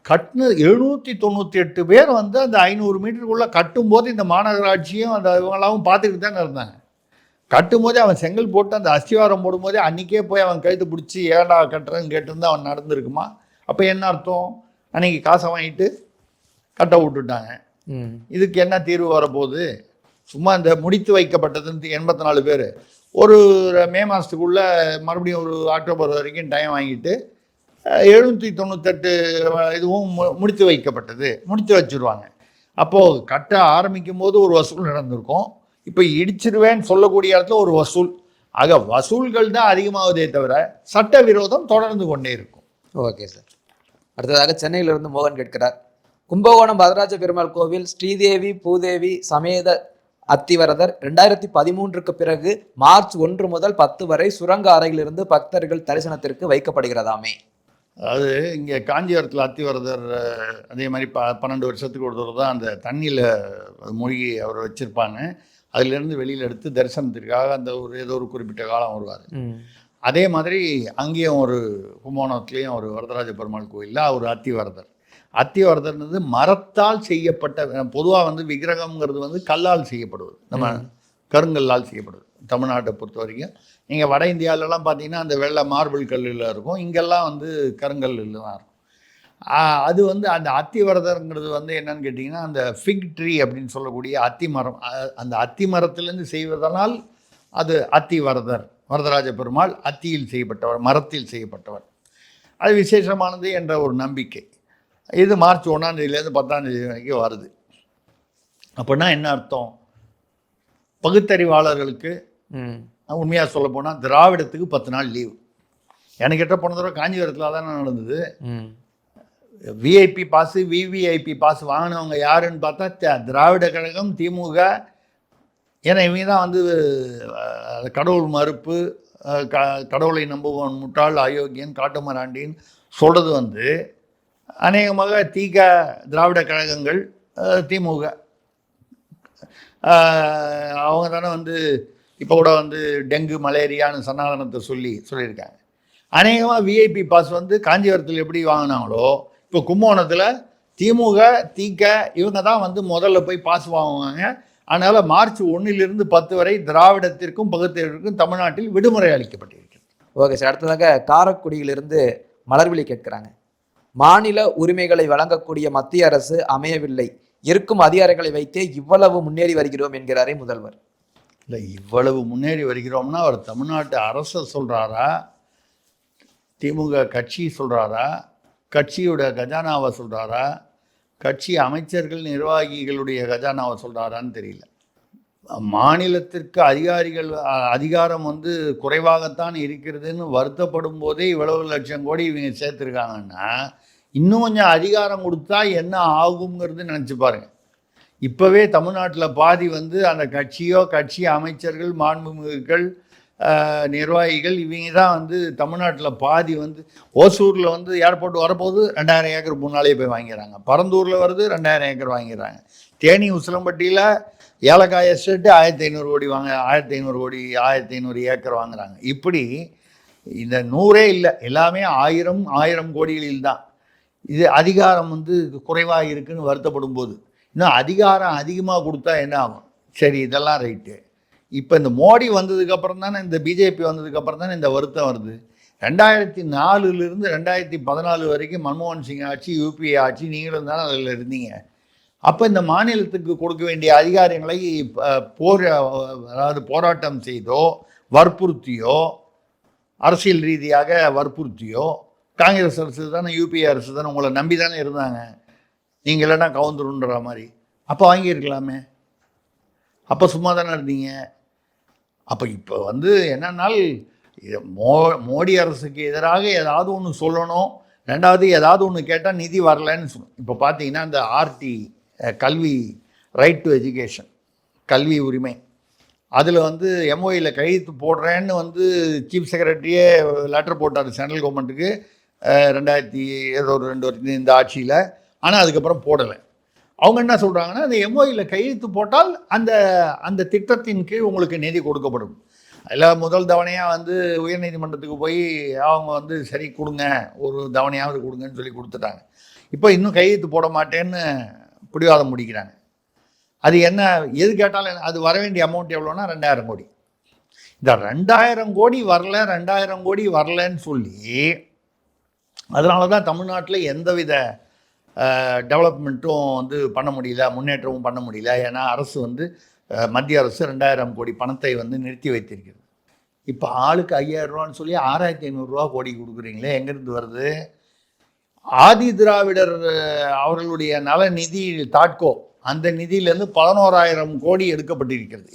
கட்டின 798 பேர் வந்து அந்த 500 மீட்டருக்குள்ளே கட்டும்போது இந்த மாநகராட்சியும் அந்த இவங்களாவும் பார்த்துக்கிட்டு தானே இருந்தாங்க. கட்டும்போதே அவன் செங்கல் போட்டு அந்த அஸ்திவாரம் போடும்போதே அன்றைக்கே போய் அவன் கழுத்து பிடிச்சி ஏடா கட்டுறேன்னு கேட்டிருந்தா அவன் நடந்திருக்குமா? அப்போ என்ன அர்த்தம்? அன்றைக்கி காசை வாங்கிட்டு கட்ட விட்டுட்டாங்க. இதுக்கு என்ன தீர்வு வரப்போகுது? சும்மா இந்த முடித்து வைக்கப்பட்டதுன்னு 84 பேர் ஒரு மே மாதத்துக்குள்ளே மறுபடியும் ஒரு அக்டோபர் வரைக்கும் டைம் வாங்கிட்டு 798 இதுவும் முடித்து வைக்கப்பட்டது முடித்து வச்சுருவாங்க. அப்போது கட்ட ஆரம்பிக்கும் போது ஒரு வசூல் நடந்திருக்கும், இப்போ இடிச்சிருவேன்னு சொல்லக்கூடிய இடத்துல ஒரு வசூல். ஆக வசூல்கள் தான் அதிகமாவதே தவிர சட்டவிரோதம் தொடர்ந்து கொண்டே இருக்கும். Okay sir. அடுத்ததாக சென்னையிலிருந்து மோகன் கேட்கிறார், கும்பகோணம் வரதராஜ பெருமாள் கோவில் ஸ்ரீதேவி பூதேவி சமேத அத்திவரதர் 2013க்கு பிறகு மார்ச் 1 முதல் 10 வரை சுரங்க அறையிலிருந்து பக்தர்கள் தரிசனத்திற்கு வைக்கப்படுகிறதாமே. அதாவது இங்கே காஞ்சிபுரத்தில் அத்திவரதர் அதே மாதிரி 12 வருஷத்துக்கு ஒரு தடவை தான் அந்த தண்ணியில் மூழ்கி அவரை வச்சுருப்பாங்க. அதிலேருந்து வெளியில் எடுத்து தரிசனத்திற்காக அந்த ஏதோ ஒரு குறிப்பிட்ட காலம் வருவார். அதே மாதிரி அங்கேயும் ஒரு கும்பகோணத்துலேயும் ஒரு வரதராஜ பெருமாள் கோயிலில் ஒரு அத்திவரதர்ன்றது மரத்தால் செய்யப்பட்ட, பொதுவாக வந்து விக்கிரகம்ங்கிறது வந்து கல்லால் செய்யப்படுவது, நம்ம கருங்கல்லால் செய்யப்படுது. தமிழ்நாட்டை பொறுத்த வரைக்கும் நீங்கள் வட இந்தியாவிலலாம் பார்த்தீங்கன்னா அந்த வெள்ளை மார்பிள் கல்லில் இருக்கும், இங்கெல்லாம் வந்து கருங்கல்லில் தான் இருக்கும். அது வந்து அந்த அத்திவரதர்ங்கிறது வந்து என்னன்னு கேட்டிங்கன்னா அந்த ஃபிக் ட்ரீ அப்படின்னு சொல்லக்கூடிய அத்தி மரம், அந்த அத்தி மரத்திலேருந்து செய்வதனால் அது அத்திவரதர். வரதராஜ பெருமாள் அத்தியில் செய்யப்பட்டவர், மரத்தில் செய்யப்பட்டவர். அது விசேஷமானது என்ற ஒரு நம்பிக்கை. இது மார்ச் 1ஆம் தேதியிலேருந்து 10ஆம் தேதி வரைக்கும் வருது. அப்படின்னா என்ன அர்த்தம்? பகுத்தறிவாளர்களுக்கு உண்மையாக சொல்ல போனால் திராவிடத்துக்கு 10 நாள் லீவு. எனக்கு கிட்ட போன தடவை காஞ்சிபுரத்தில் தானே நடந்தது. விஐபி பாஸு விவிஐபி பாஸ் வாங்கினவங்க யாருன்னு பார்த்தா திராவிட கழகம், திமுக. ஏன்னா இவங்க தான் வந்து கடவுள் மறுப்பு, கடவுளை நம்புவன் முட்டாள், அயோக்கியன், காட்டுமராண்டின்னு சொல்கிறது வந்து அநேகமாக திராவிட கழகங்கள், திமுக அவங்க தானே வந்து இப்போ கூட வந்து டெங்கு மலேரியான்னு சனாதனத்தை சொல்லியிருக்காங்க. அநேகமாக விஐபி பாஸ் வந்து காஞ்சிபுரத்தில் எப்படி வாங்கினாங்களோ இப்போ கும்பகோணத்தில் திமுக இவங்க தான் வந்து முதல்ல போய் பாஸ் வாங்குவாங்க. அதனால் மார்ச் 1லிருந்து 10 வரை திராவிடத்திற்கும் பகுத்தறிவிற்கும் தமிழ்நாட்டில் விடுமுறை அளிக்கப்பட்டிருக்கிறது. Okay sir. அடுத்ததாக காரைக்குடியிலிருந்து மலர்விழி கேட்குறாங்க, மாநில உரிமைகளை வழங்கக்கூடிய மத்திய அரசு அமையவில்லை, இருக்கும் அதிகாரங்களை வைத்தே இவ்வளவு முன்னேறி வருகிறோம் என்கிறாரே முதல்வர். இல்லை, இவ்வளவு முன்னேறி வருகிறோம்னா அவர் தமிழ்நாட்டு அரசை சொல்கிறாரா, திமுக கட்சி சொல்கிறாரா, கட்சியோட கஜானாவை சொல்கிறாரா, கட்சி அமைச்சர்கள் நிர்வாகிகளுடைய கஜானாவை சொல்கிறாரான்னு தெரியல. மாநிலத்திற்கு அதிகாரம் வந்து குறைவாகத்தான் இருக்கிறதுன்னு வருத்தப்படும் போதே இவ்வளவு லட்சம் கோடி இவங்க சேர்த்துருக்காங்கன்னா இன்னும் கொஞ்சம் அதிகாரம் கொடுத்தா என்ன ஆகுங்கிறது நினச்சி பாருங்க. இப்போவே தமிழ்நாட்டில் பாதி வந்து அந்த கட்சி அமைச்சர்கள், மாண்புமிகுகள், நிர்வாகிகள் இவங்க தான் வந்து தமிழ்நாட்டில் பாதி வந்து ஓசூரில் வந்து ஏர்போர்ட் வரப்போகுது 2000 ஏக்கர் முன்னாலே போய் வாங்கிடுறாங்க. பரந்தூரில் வருது 2000 ஏக்கர் வாங்கிடுறாங்க. தேனி உசிலம்பட்டியில் ஏலக்காய் எஸ்டேட்டு 1500 கோடி 1500 ஏக்கர் வாங்குறாங்க. இப்படி இந்த 100 இல்லை, எல்லாமே 1000 கோடிகளில் தான். இது அதிகாரம் வந்து குறைவாக இருக்குதுன்னு வருத்தப்படும் போது இன்னும் அதிகாரம் அதிகமாக கொடுத்தா என்ன ஆகும்? சரி, இதெல்லாம் ரைட்டு. இப்போ இந்த மோடி வந்ததுக்கப்புறம் தானே, இந்த பிஜேபி வந்ததுக்கப்புறம் தானே இந்த வருத்தம் வருது. 2004லிருந்து 2014 வரைக்கும் மன்மோகன் சிங் ஆட்சி, யூபிஏ ஆட்சி, நீங்களும் தானே அதில் இருந்தீங்க. அப்போ இந்த மாநிலத்துக்கு கொடுக்க வேண்டிய அதிகாரங்களை போராட்டம் செய்தோ வற்புறுத்தியோ, அரசியல் ரீதியாக வற்புறுத்தியோ, காங்கிரஸ் அரசு தானே, யூபிஏ அரசு தானே உங்களை நம்பி தானே இருந்தாங்க. நீங்கள் இல்லைன்னா கவுந்துருன்ற மாதிரி. அப்போ வாங்கியிருக்கலாமே, அப்போ சும்மா தானே இருந்தீங்க. அப்போ இப்போ வந்து என்னன்னால் மோடி அரசுக்கு எதிராக ஏதாவது ஒன்று சொல்லணும், ரெண்டாவது ஏதாவது ஒன்று கேட்டால் நிதி வரலன்னு சொல்லணும். இப்போ பார்த்தீங்கன்னா இந்த ஆர்டி கல்வி, ரைட் டு எஜுகேஷன், கல்வி உரிமை, அதில் வந்து எம்ஓயில் கையெழுத்து போடுறேன்னு வந்து சீஃப் செக்ரட்டரியே லெட்டர் போட்டார் சென்ட்ரல் கவர்மெண்ட்டுக்கு 2002 வரைக்கும் இந்த ஆட்சியில். ஆனால் அதுக்கப்புறம் போடலை. அவங்க என்ன சொல்கிறாங்கன்னா, அந்த எம்ஓயில் கையெழுத்து போட்டால் அந்த திட்டத்தின் கீழ் உங்களுக்கு நிதி கொடுக்கப்படும். அதில் முதல் தவணையாக வந்து உயர்நீதிமன்றத்துக்கு போய் அவங்க வந்து சரி கொடுங்க, ஒரு தவணையாவது கொடுங்கன்னு சொல்லி கொடுத்துட்டாங்க. இப்போ இன்னும் கையெழுத்து போட மாட்டேன்னு பிடிவாதம் முடிக்கிறாங்க. அது என்ன, எது கேட்டாலும் அது வர வேண்டிய அமௌண்ட் எவ்வளோன்னா 2000 கோடி. இந்த 2000 கோடி வரல, 2000 கோடி வரலன்னு சொல்லி அதனால தான் தமிழ்நாட்டில் எந்தவித டெவலப்மெண்ட்டும் வந்து பண்ண முடியல, முன்னேற்றமும் பண்ண முடியல. ஏன்னா அரசு வந்து மத்திய அரசு 2000 கோடி பணத்தை வந்து நிறுத்தி வைத்திருக்கிறது. இப்போ ஆளுக்கு 5000 ரூபான்னு சொல்லி 6500 கோடி கொடுக்குறீங்களே, எங்கேருந்து வருது? ஆதி திராவிடர் அவர்களுடைய நல நிதி தாட்கோ, அந்த நிதியிலேருந்து 11,000 கோடி எடுக்கப்பட்டிருக்கிறது.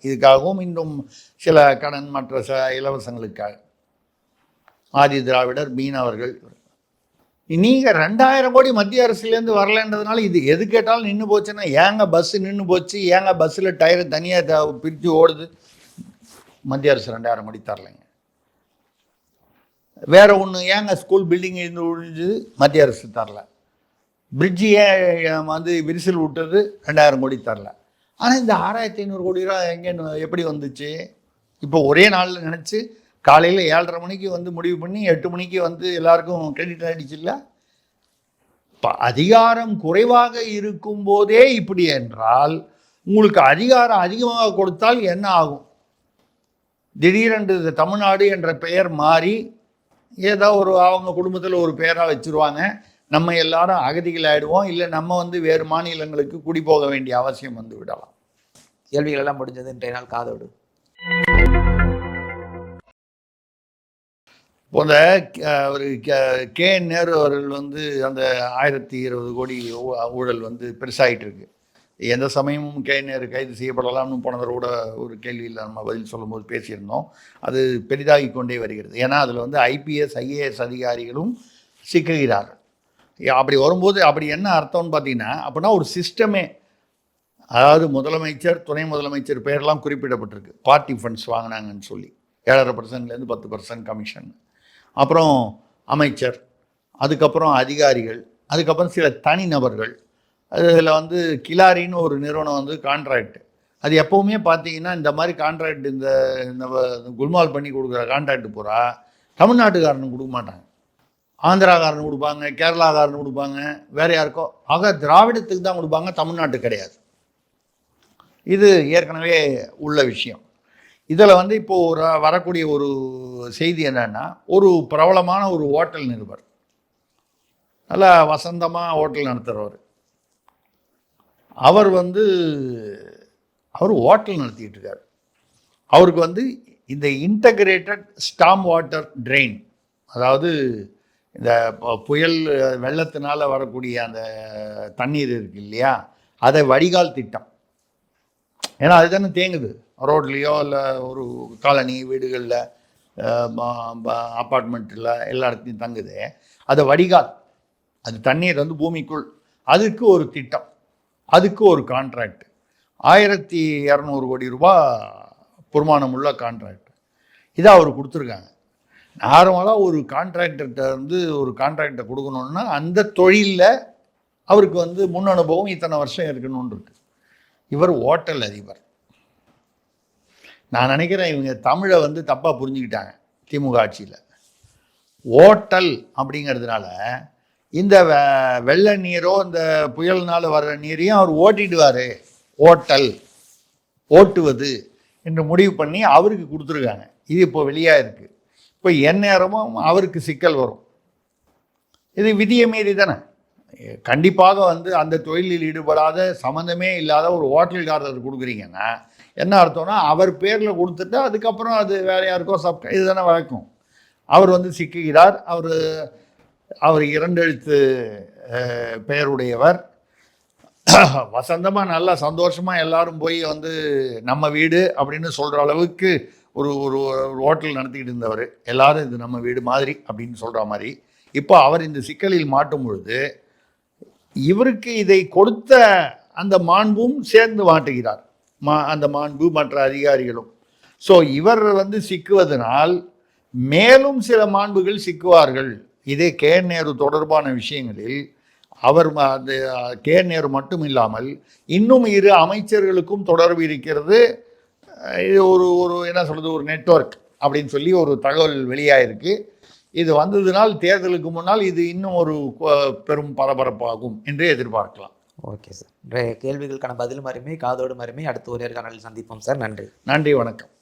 இதுக்காகவும் இன்னும் சில கடன் மற்ற இலவசங்களுக்காக ஆதி திராவிடர், மீனவர்கள். நீங்கள் 2000 கோடி மத்திய அரசுலேருந்து வரலன்றதுனால இது எது கேட்டாலும் நின்று போச்சுன்னா, ஏங்க பஸ்ஸு நின்று போச்சு, ஏங்க பஸ்ஸில் டயரு தனியாக பிரித்து ஓடுது? மத்திய அரசு 2000 கோடி தரலைங்க. வேறு ஒன்று, ஏங்க ஸ்கூல் பில்டிங் இருந்து ஒழிஞ்சுது, மத்திய அரசு தரல. பிரிட்ஜு ஏன் வந்து விரிசல் விட்டது, 2000 கோடி தரல. ஆனால் இந்த 6500 கோடி ரூபா எங்கே எப்படி வந்துச்சு? இப்போ ஒரே நாளில் நினச்சி காலையில் 7:30 மணிக்கு வந்து முடிவு பண்ணி 8 மணிக்கு வந்து எல்லாருக்கும் கிரெடிட் ஆகிடுச்சு. இல்லை, இப்போ அதிகாரம் குறைவாக இருக்கும் போதே இப்படி என்றால் உங்களுக்கு அதிகாரம் அதிகமாக கொடுத்தால் என்ன ஆகும்? திடீரென்று தமிழ்நாடு என்ற பெயர் மாறி ஏதோ அவங்க குடும்பத்தில் ஒரு பெயராக வச்சுருவாங்க. நம்ம எல்லாரும் அகதிகள் ஆகிடுவோம். இல்லை, நம்ம வந்து வேறு மாநிலங்களுக்கு குடி போக வேண்டிய அவசியம் வந்து விடலாம். கேள்விகள் எல்லாம் முடிஞ்சது. இன்றைய நாள் காதோடு போல ஒரு KN நேரு அவர்கள் வந்து அந்த 1020 கோடி ஊழல் வந்து பெருசாகிட்டு இருக்கு. எந்த சமயமும் KN நேரு கைது செய்யப்படலாம்னு போனதோட ஒரு கேள்வியில் நம்ம பதில் சொல்லும்போது பேசியிருந்தோம். அது பெரிதாகி கொண்டே வருகிறது. ஏன்னா அதில் வந்து IPS IAS அதிகாரிகளும் சிக்குகிறார்கள். அப்படி வரும்போது அப்படி என்ன அர்த்தம்னு பார்த்தீங்கன்னா, அப்படின்னா ஒரு சிஸ்டமே, அதாவது முதலமைச்சர், துணை முதலமைச்சர் பேரெல்லாம் குறிப்பிடப்பட்டிருக்கு. பார்ட்டி ஃபண்ட்ஸ் வாங்கினாங்கன்னு சொல்லி 7.5% 10% கமிஷன். அப்புறம் அமைச்சர், அதுக்கப்புறம் அதிகாரிகள், அதுக்கப்புறம் சில தனிநபர்கள். அதில் வந்து கிலாரின்னு ஒரு நிறுவனம் வந்து கான்ட்ராக்ட். அது எப்போவுமே பார்த்தீங்கன்னா இந்த மாதிரி கான்ட்ராக்ட், இந்த குல்மால் பண்ணி கொடுக்குற கான்ட்ராக்ட் பூரா தமிழ்நாட்டுக்காரனுக்கு கொடுக்க மாட்டாங்க. ஆந்திராக்காரனு கொடுப்பாங்க, கேரளாக்காரனு கொடுப்பாங்க, வேறு யாருக்கோ. ஆக திராவிடத்துக்கு தான் கொடுப்பாங்க, தமிழ்நாட்டு கிடையாது. இது ஏற்கனவே உள்ள விஷயம். இதில் வந்து இப்போது வரக்கூடிய ஒரு செய்தி என்னன்னா, ஒரு பிரபலமான ஒரு ஹோட்டல் நிருபர், நல்லா வசந்தமாக ஹோட்டல் நடத்துகிறவர், அவர் வந்து அவர் ஹோட்டல் நடத்திட்டு இருக்கார். அவருக்கு வந்து இந்த இன்டகிரேட்டட் ஸ்டாம் வாட்டர் ட்ரெயின், அதாவது இந்த புயல் வெள்ளத்தினால வரக்கூடிய அந்த தண்ணீர் இருக்கு இல்லையா, அதை வடிகால் திட்டம். ஏன்னா அதுதானே தேங்குது ரோட்லேயோ இல்லை ஒரு காலனி வீடுகளில் அப்பார்ட்மெண்ட்டில் எல்லா இடத்துலையும் தங்குது. அதை வடிகால், அது தண்ணீர் வந்து பூமிக்குள், அதுக்கு ஒரு திட்டம், அதுக்கு ஒரு கான்ட்ராக்ட் 1200 கோடி ரூபாய் பொறுமானம் உள்ள கான்ட்ராக்ட். இதை அவர் கொடுத்துருக்காங்க. நார்மலாக ஒரு கான்ட்ராக்டர்கிட்ட வந்து ஒரு கான்ட்ராக்டை கொடுக்கணுன்னா அந்த தொழிலில் அவருக்கு வந்து முன் அனுபவம் இத்தனை வருஷம் இருக்கணும்னு இருக்கு. இவர் ஹோட்டல் அதிபர். நான் நினைக்கிறேன் இவங்க தமிழை வந்து தப்பாக புரிஞ்சுக்கிட்டாங்க திமுக ஆட்சியில். ஹோட்டல் அப்படிங்கிறதுனால இந்த வெள்ள நீரோ இந்த புயல்னால வர்ற நீரையும் அவர் ஓட்டிடுவார். ஹோட்டல் ஓட்டுவது என்று முடிவு பண்ணி அவருக்கு கொடுத்துருக்காங்க. இது இப்போ வெளியாக இருக்குது. இப்போ எந்நேரமும் அவருக்கு சிக்கல் வரும். இது விதியை மீறி தானே. கண்டிப்பாக வந்து அந்த தொழிலில் ஈடுபடாத சம்மந்தமே இல்லாத ஒரு ஹோட்டல்காரர் கொடுக்குறீங்கன்னா என்ன அர்த்தம்னா அவர் பேரில் கொடுத்துட்டு அதுக்கப்புறம் அது வேறு யாருக்கோ இது தானே வழக்கம். அவர் வந்து சிக்குகிறார். அவர் 2 எழுத்து பெயருடையவர். வசந்தமாக நல்லா சந்தோஷமாக எல்லாரும் போய் வந்து நம்ம வீடு அப்படின்னு சொல்கிற அளவுக்கு ஒரு ஒரு ஹோட்டல் நடத்திக்கிட்டு இருந்தவர். எல்லாரும் இது நம்ம வீடு மாதிரி அப்படின்னு சொல்கிற மாதிரி இப்போ அவர் இந்த சிக்கலில் மாட்டும் பொழுது இவருக்கு இதை கொடுத்த அந்த மாண்பும் சேர்ந்து மாட்டுகிறார். அந்த மாண்பு மற்ற அதிகாரிகளும். ஸோ இவர் வந்து சிக்குவதனால் மேலும் சில மாண்புகள் சிக்குவார்கள். இதே நேரு தொடர்பான விஷயங்களில் அவர் அந்த நேரு மட்டும் இல்லாமல் இன்னும் 2 அமைச்சர்களுக்கும் தொடர்பு இருக்கிறது. இது ஒரு என்ன சொல்கிறது, ஒரு நெட்வொர்க் அப்படின்னு சொல்லி ஒரு தகவல் வெளியாயிருக்கு. இது வந்ததுனால் தேர்தலுக்கு முன்னால் இது இன்னும் ஒரு பெரும் பரபரப்பாகும் என்று எதிர்பார்க்கலாம். Okay sir. கேள்விகளுக்கான பதில் மறுமை காதோடு மறுமை அடுத்த ஒரு நேர்காணலில் சந்திப்போம் சார். நன்றி. நன்றி, வணக்கம்.